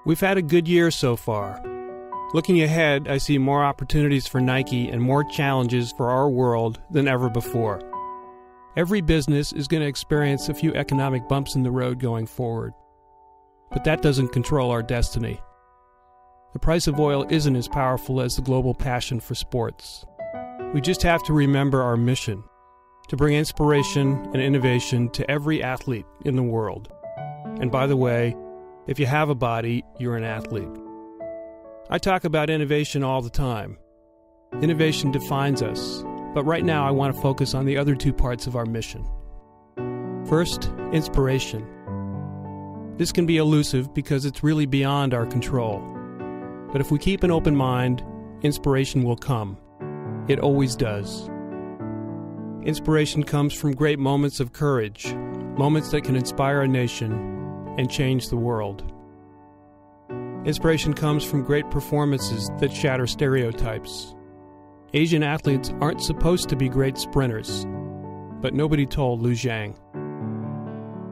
We've had a good year so far. Looking ahead, I see more opportunities for Nike and more challenges for our world than ever before. Every business is going to experience a few economic bumps in the road going forward. But that doesn't control our destiny. The price of oil isn't as powerful as the global passion for sports. We just have to remember our mission, to bring inspiration and innovation to every athlete in the world. And by the way, if you have a body, you're an athlete. I talk about innovation all the time. Innovation defines us, but right now I want to focus on the other two parts of our mission. First, inspiration. This can be elusive because it's really beyond our control. But if we keep an open mind, inspiration will come. It always does. Inspiration comes from great moments of courage, moments that can inspire a nation and change the world. Inspiration comes from great performances that shatter stereotypes. Asian athletes aren't supposed to be great sprinters, but nobody told Lu Zhang.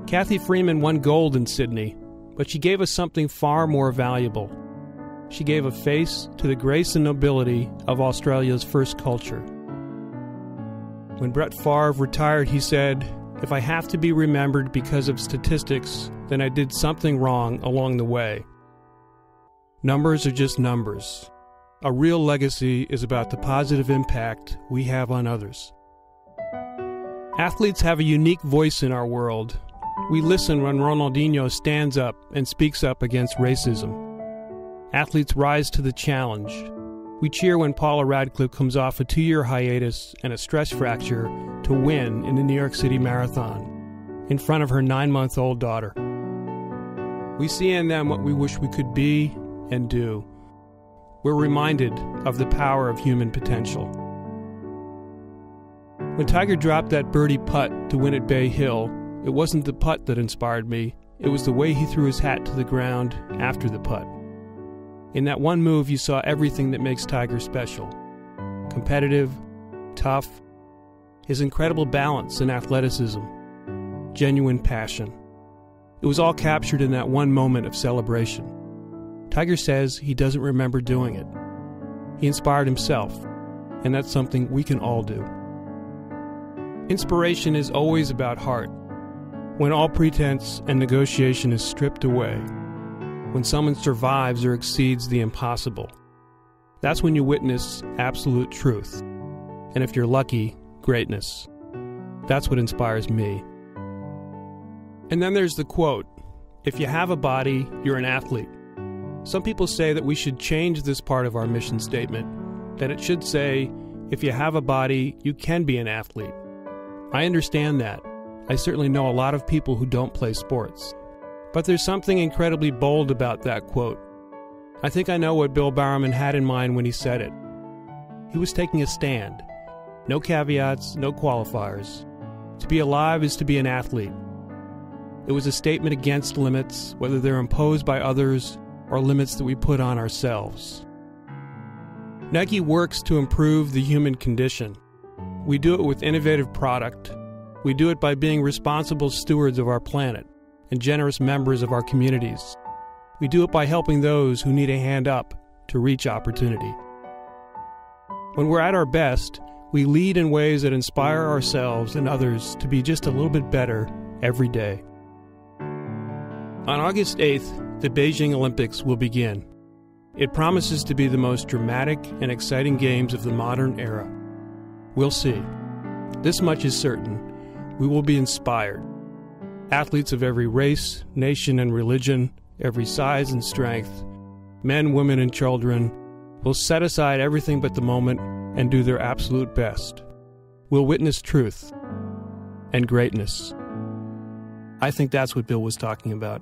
Kathy Freeman won gold in Sydney, but she gave us something far more valuable. She gave a face to the grace and nobility of Australia's first culture. When Brett Favre retired, he said, "If I have to be remembered because of statistics, then I did something wrong along the way." Numbers are just numbers. A real legacy is about the positive impact we have on others. Athletes have a unique voice in our world. We listen when Ronaldinho stands up and speaks up against racism. Athletes rise to the challenge. We cheer when Paula Radcliffe comes off a 2-year hiatus and a stress fracture to win in the New York City Marathon in front of her 9-month-old daughter. We see in them what we wish we could be and do. We're reminded of the power of human potential. When Tiger dropped that birdie putt to win at Bay Hill, it wasn't the putt that inspired me, it was the way he threw his hat to the ground after the putt. In that one move, you saw everything that makes Tiger special. Competitive, tough, his incredible balance and athleticism, genuine passion. It was all captured in that one moment of celebration. Tiger says he doesn't remember doing it. He inspired himself, and that's something we can all do. Inspiration is always about heart. When all pretense and negotiation is stripped away, when someone survives or exceeds the impossible, that's when you witness absolute truth. And if you're lucky, greatness. That's what inspires me. And then there's the quote, "If you have a body, you're an athlete." Some people say that we should change this part of our mission statement, that it should say, "If you have a body, you can be an athlete." I understand that. I certainly know a lot of people who don't play sports. But there's something incredibly bold about that quote. I think I know what Bill Bowerman had in mind when he said it. He was taking a stand. No caveats, no qualifiers. To be alive is to be an athlete. It was a statement against limits, whether they're imposed by others or limits that we put on ourselves. Nike works to improve the human condition. We do it with innovative product. We do it by being responsible stewards of our planet and generous members of our communities. We do it by helping those who need a hand up to reach opportunity. When we're at our best, we lead in ways that inspire ourselves and others to be just a little bit better every day. On August 8th, the Beijing Olympics will begin. It promises to be the most dramatic and exciting games of the modern era. We'll see. This much is certain. We will be inspired. Athletes of every race, nation, and religion, every size and strength, men, women, and children, will set aside everything but the moment and do their absolute best. We'll witness truth and greatness. I think that's what Bill was talking about.